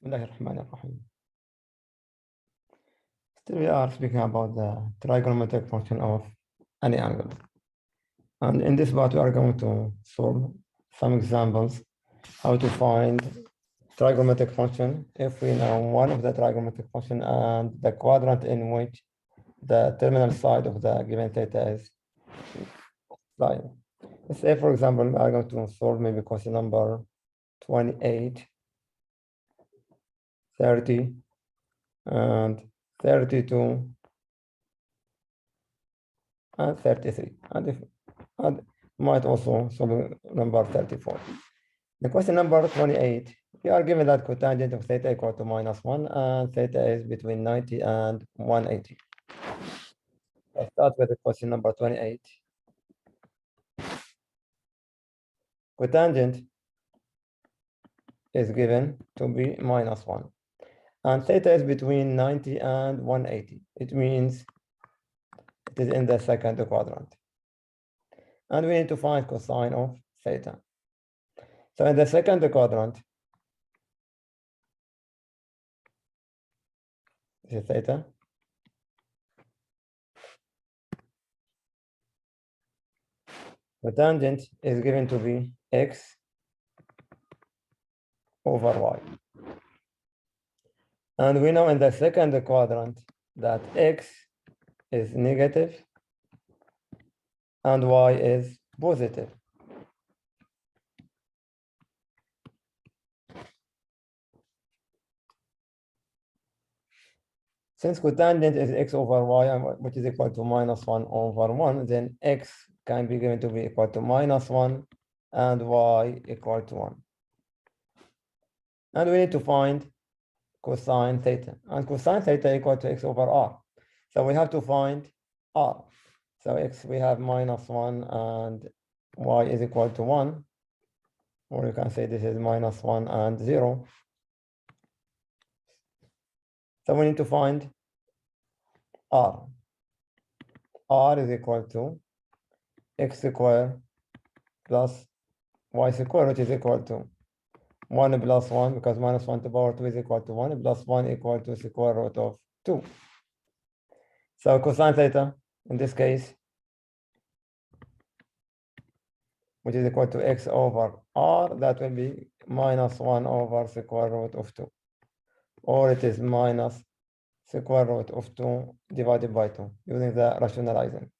Bismillahir Rahmanir Rahim. Still, we are speaking about the trigonometric function of any angle. And in this part, we are going to solve some examples how to find trigonometric function if we know one of the trigonometric function and the quadrant in which the terminal side of the given theta is lying. Let's say, for example, we are going to solve maybe question number 28, 30, and 32, and 33. And might also solve number 34. The question number 28, we are given that cotangent of theta equal to -1 and theta is between 90 and 180. Let's start with the question number 28. Cotangent is given to be -1 and theta is between 90 and 180. It means it is in the second quadrant. And we need to find cosine of theta. So in the second quadrant, this is theta. The tangent is given to be x over y. And we know in the second quadrant that x is negative and y is positive. Since cotangent is x over y, which is equal to -1 over 1, then x can be given to be equal to -1 and y equal to 1. And we need to find cosine theta. And cosine theta equal to x over r. So we have to find r. So x, we have -1 and y is equal to 1. Or you can say this is -1 and 0. So we need to find r. R is equal to x squared plus y squared, which is equal to 1 plus 1, because -1 to the power 2 is equal to 1, plus 1 equal to square root of 2. So cosine theta, in this case, which is equal to x over r, that will be -1 over square root of 2. Or it is minus square root of 2 divided by 2, using the rationalizing.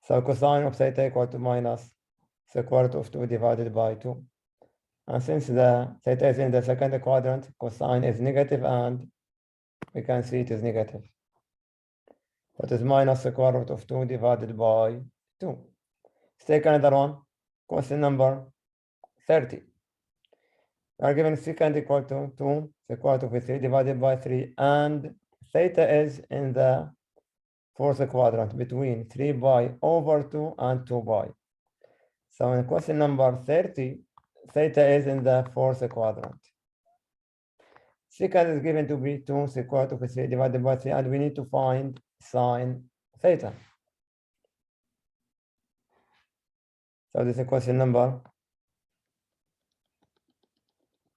So cosine of theta equal to minus square root of 2 divided by 2. And since the theta is in the second quadrant, cosine is negative, and we can see it is negative. That is minus square root of 2 divided by 2. Let's take another one, question number 30. We are given secant equal to 2 square root of 3 divided by 3, and theta is in the fourth quadrant between 3 pi over 2 and 2 pi. So in question number 30, theta is in the fourth quadrant. Secant is given to be 2 square root of 3 divided by 3, and we need to find sine theta. So this is question number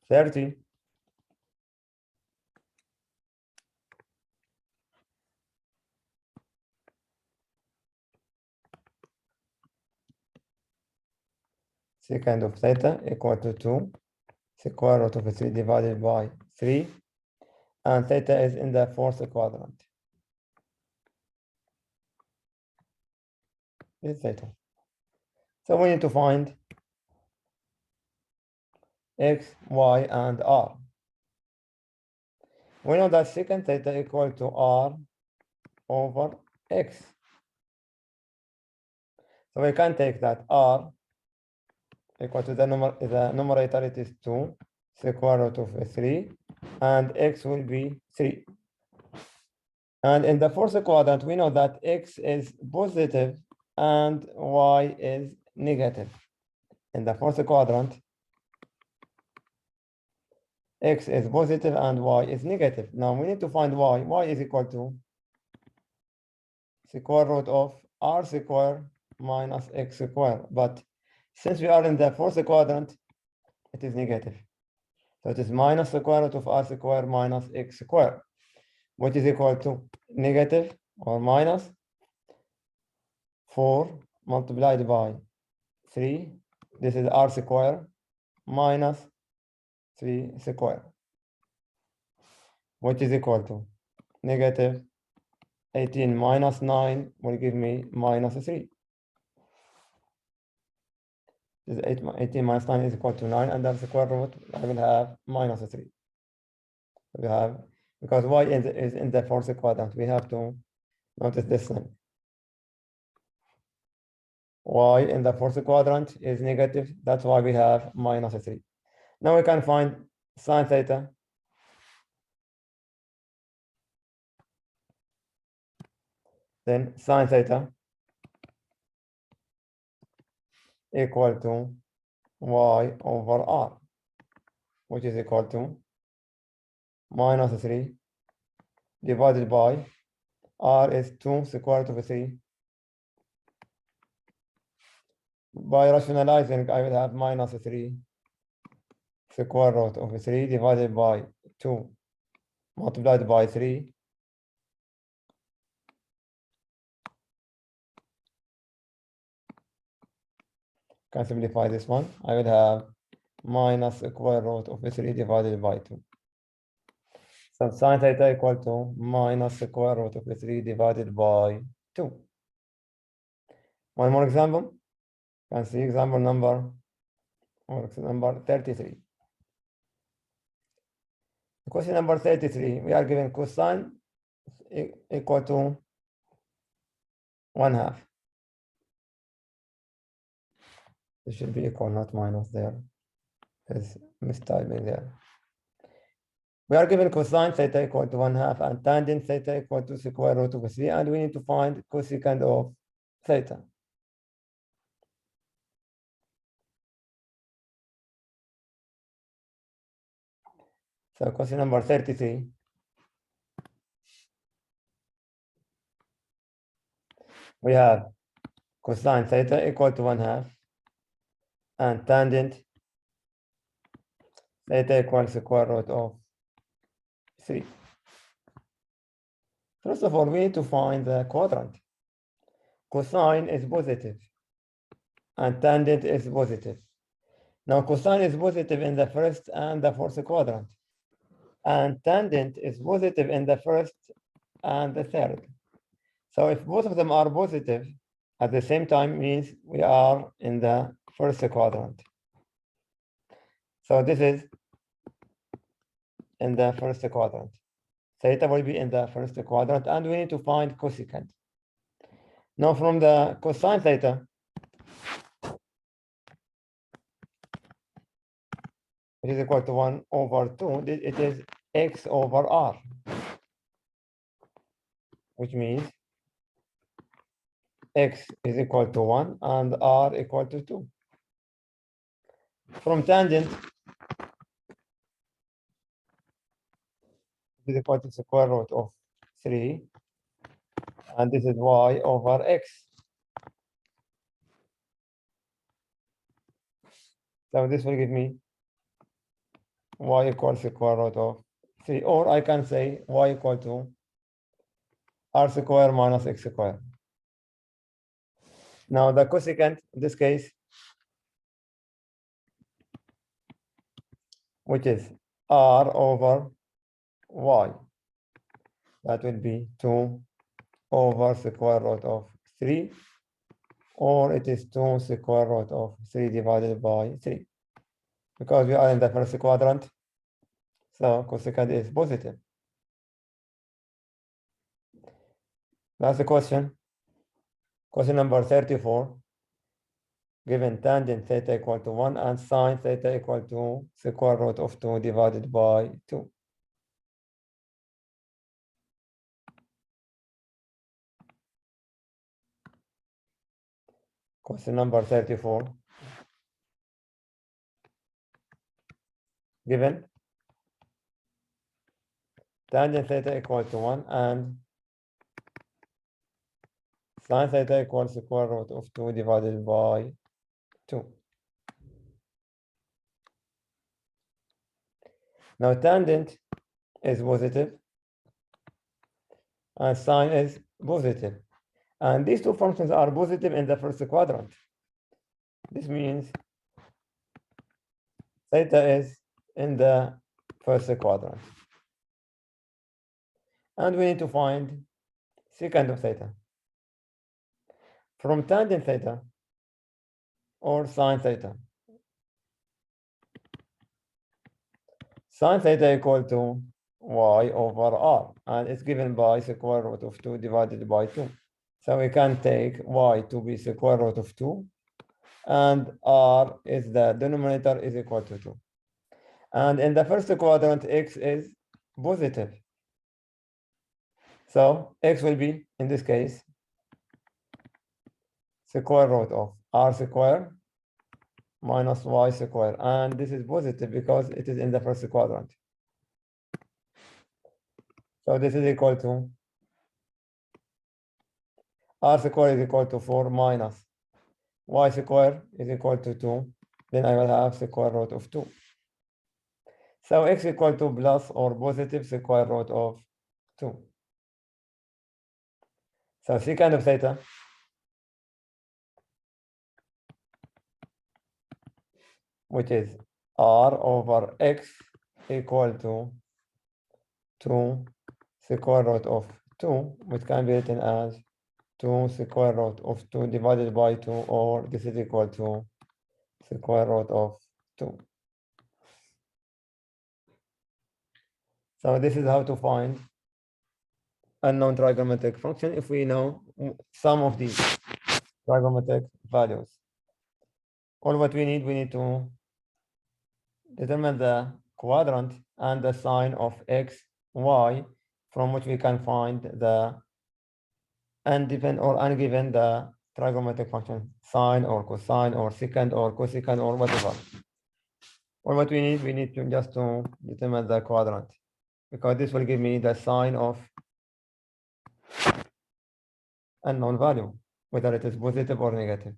30. Secant of theta equal to 2 square root of 3 divided by 3, and theta is in the fourth quadrant. This is theta. So we need to find x, y, and r. We know that secant theta equal to r over x. So we can take that r equal to the numerator, it is 2 square root of 3, and x will be 3. And in the fourth quadrant, we know that x is positive and y is negative. In the fourth quadrant, x is positive and y is negative. Now we need to find y. Y is equal to square root of r squared minus x squared. But since we are in the fourth quadrant, it is negative. So it is minus square root of r square minus x square, which is equal to negative or minus 4 multiplied by 3. This is r square minus 3 square, which is equal to negative 18 minus 9 will give me minus 3. This is 18 minus 9 is equal to 9, and the square root, I will have minus 3. We have, because y is in the fourth quadrant, we have to notice this thing. Y in the fourth quadrant is negative, that's why we have minus 3. Now we can find sine theta. Then sine theta equal to y over r, which is equal to minus 3 divided by r is 2 square root of 3. By rationalizing, I will have minus 3 square root of 3 divided by 2 multiplied by 3. Can simplify this one. I will have minus square root of 3 divided by 2. So sine theta equal to minus square root of 3 divided by 2. One more example. Can see example number 33. Question number 33, we are given cosine equal to 1/2. It should be equal, not minus there. There's mistyping there. We are given cosine theta equal to 1/2 and tangent theta equal to square root of 3, and we need to find cosecant of theta. So question number 33. We have cosine theta equal to 1/2 and tangent theta equals square root of 3. First of all, we need to find the quadrant. Cosine is positive and tangent is positive. Now cosine is positive in the first and the fourth quadrant, and tangent is positive in the first and the third. So if both of them are positive at the same time, means we are in the first quadrant. So this is in the first quadrant. Theta will be in the first quadrant, and we need to find cosecant. Now from the cosine theta, it is equal to 1 over 2. It is x over r, which means x is equal to 1 and r equal to 2. From tangent, it is equal to square root of 3, and this is y over x. So this will give me y equals square root of 3, or I can say y equal to r square minus x square. Now the cosecant in this case, which is r over y, that will be 2 over square root of 3, or it is 2 square root of 3 divided by 3. Because we are in the first quadrant, so cosecant is positive. That's the question. Question number 34. Given tangent theta equal to 1 and sine theta equal to square root of 2 divided by 2. Question number 34. Given tangent theta equal to 1 and sine theta equals square root of 2 divided by 2. Now tangent is positive and sine is positive. And these two functions are positive in the first quadrant. This means theta is in the first quadrant. And we need to find secant of theta from tangent theta or sine theta. Sine theta equal to y over r, and it's given by square root of 2 divided by 2. So we can take y to be square root of 2, and r is the denominator is equal to 2. And in the first quadrant, x is positive. So x will be, in this case, square root of r square minus y square. And this is positive because it is in the first quadrant. So this is equal to r square is equal to 4 minus y square is equal to 2. Then I will have square root of 2. So x equal to plus or positive square root of 2. So secant of theta which is r over x equal to 2 square root of 2, which can be written as 2 square root of 2 divided by 2, or this is equal to square root of 2. So this is how to find unknown trigonometric function if we know some of these trigonometric values. All what we need to determine the quadrant and the sign of x, y, from which we can find the ungiven the trigonometric function, sine or cosine or secant or cosecant or whatever. Or what we need to just to determine the quadrant, because this will give me the sign of unknown value, whether it is positive or negative.